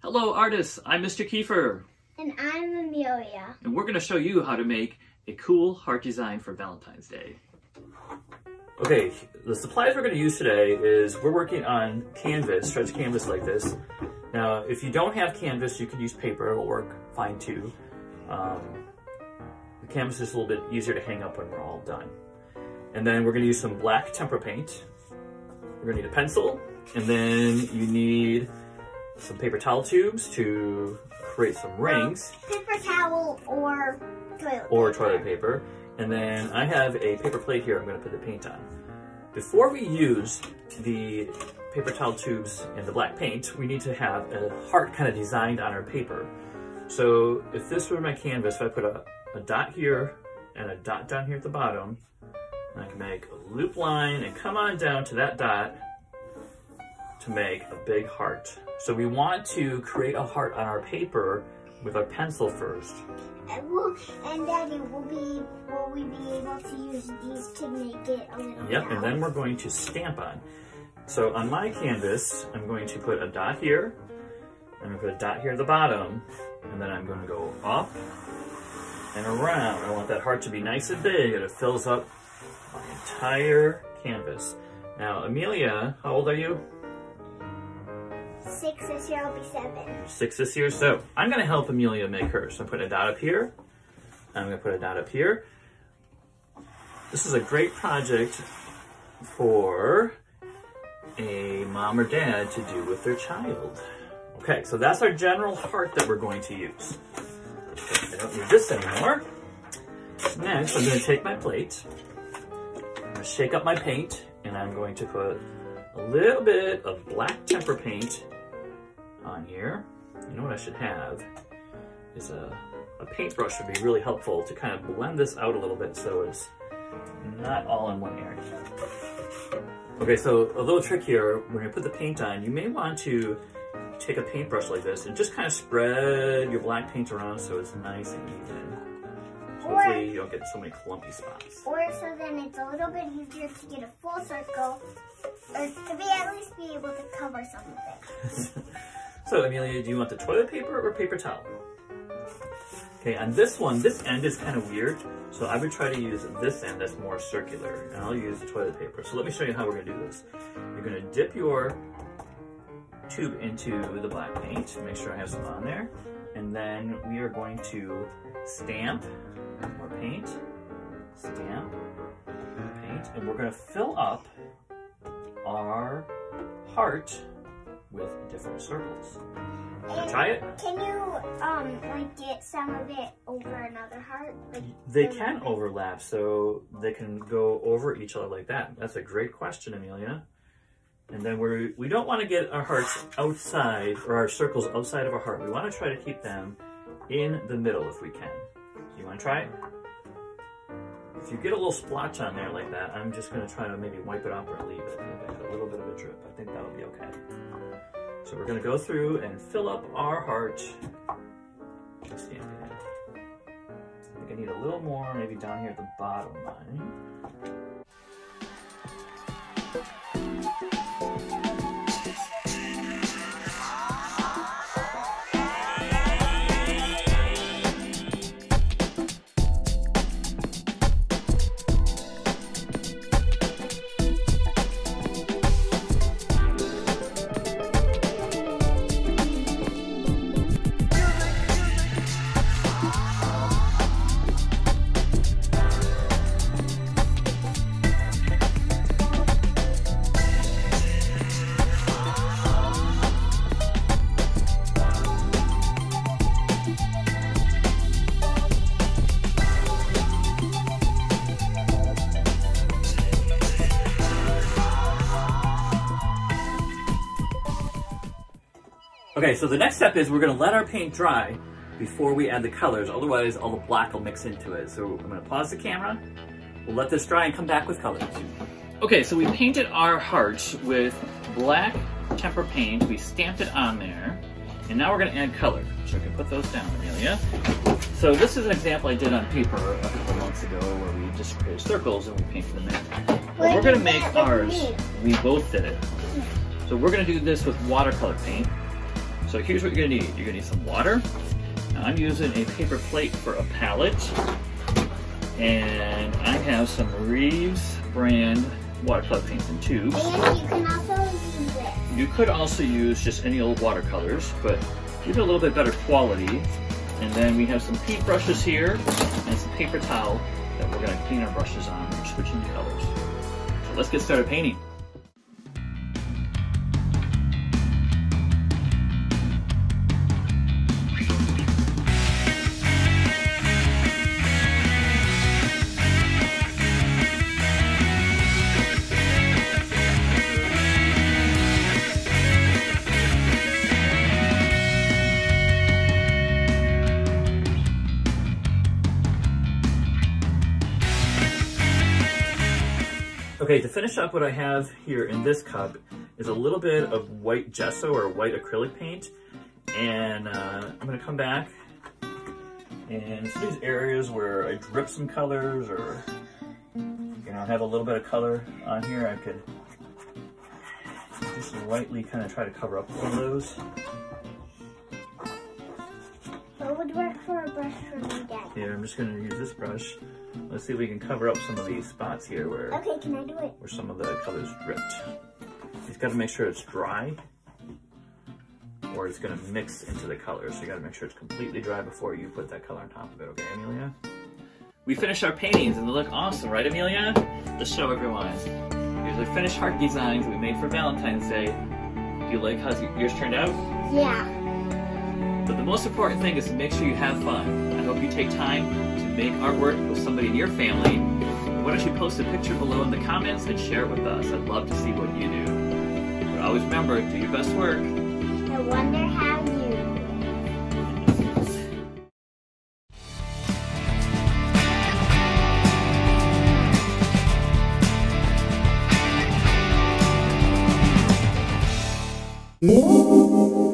Hello artists, I'm Mr. Kiefer. And I'm Amelia. And we're going to show you how to make a cool heart design for Valentine's Day. Okay, the supplies we're going to use today is we're working on canvas, stretch canvas like this. Now, if you don't have canvas, you can use paper, it'll work fine too. The canvas is a little bit easier to hang up when we're all done. And then we're going to use some black tempera paint. We're going to need a pencil, and then you need some paper towel tubes to create some rings. Paper towel or toilet paper. And then I have a paper plate here I'm going to put the paint on. Before we use the paper towel tubes and the black paint, we need to have a heart kind of designed on our paper. So if this were my canvas, if I put a dot here and a dot down here at the bottom, I can make a loop line and come on down to that dot to make a big heart. So we want to create a heart on our paper with our pencil first. And Daddy, will we be able to use these to make it a little Yep, and then we're going to stamp on. So on my canvas, I'm going to put a dot here, I'm going to put a dot here at the bottom, and then I'm going to go up and around. I want that heart to be nice and big, and it fills up my entire canvas. Now, Amelia, how old are you? 6 this year, I'll be 7. 6 this year, so I'm going to help Amelia make hers. So I'm putting a dot up here. I'm going to put a dot up here. This is a great project for a mom or dad to do with their child. Okay, so that's our general heart that we're going to use. I don't need this anymore. Next, I'm going to take my plate. I'm going to shake up my paint, and I'm going to put a little bit of black tempera paint on here. You know what I should have is a paintbrush would be really helpful to kind of blend this out a little bit so it's not all in one area. Okay, so a little trick here, when you put the paint on, you may want to take a paintbrush like this and just kind of spread your black paint around so it's nice and even. So hopefully you don't get so many clumpy spots. Or so then it's a little bit easier to get a full circle, or to at least be able to cover some of it. So Amelia, do you want the toilet paper or paper towel? Okay, on this one, this end is kind of weird, so I would try to use this end that's more circular, and I'll use the toilet paper. So let me show you how we're going to do this. You're going to dip your tube into the black paint, make sure I have some on there, and then we are going to stamp more paint, stamp, more paint, and we're going to fill up our heart with different circles. And try it? Can you like get some of it over another heart? Like, they can overlap, so they can go over each other like that. That's a great question, Amelia. And then we don't want to get our hearts outside, or our circles outside of our heart. We want to try to keep them in the middle if we can. So you want to try it? If you get a little splotch on there like that, I'm just going to try to maybe wipe it off or leave it. Maybe a little bit of a drip. I think that'll be okay. So we're going to go through and fill up our heart and stamp it in. I think I need a little more, maybe down here at the bottom line. Okay, so the next step is we're going to let our paint dry before we add the colors, otherwise all the black will mix into it. So I'm going to pause the camera, we'll let this dry and come back with colors. Okay, so we painted our heart with black tempera paint, we stamped it on there, and now we're going to add color. So we can put those down, Amelia. So this is an example I did on paper a couple months ago where we just created circles and we painted them in. Well, we're going to make ours. We both did it. So we're going to do this with watercolor paint. So here's what you're going to need. You're going to need some water. Now, I'm using a paper plate for a palette. And I have some Reeves brand watercolor paints in tubes. And you can also use this. You could also use just any old watercolors, but give it a little bit better quality. And then we have some paint brushes here and some paper towel that we're going to clean our brushes on. We're switching the colors. So let's get started painting. Okay, to finish up, what I have here in this cup is a little bit of white gesso or white acrylic paint. And I'm gonna come back and some of these areas where I drip some colors or, have a little bit of color on here, I could just lightly kind of try to cover up some of those. What would work for a brush for me, Dad? Here, I'm just gonna use this brush. Let's see if we can cover up some of these spots here where, okay, can I do it? Where some of the colors dripped. You just gotta make sure it's dry or it's gonna mix into the colors. So you gotta make sure it's completely dry before you put that color on top of it, okay, Amelia? We finished our paintings and they look awesome, right, Amelia? Let's show everyone. Here's our finished heart designs we made for Valentine's Day. Do you like how yours turned out? Yeah. But the most important thing is to make sure you have fun. I hope you take time to make artwork with somebody in your family. Why don't you post a picture below in the comments and share it with us? I'd love to see what you do. But always remember, do your best work. I wonder how you do it.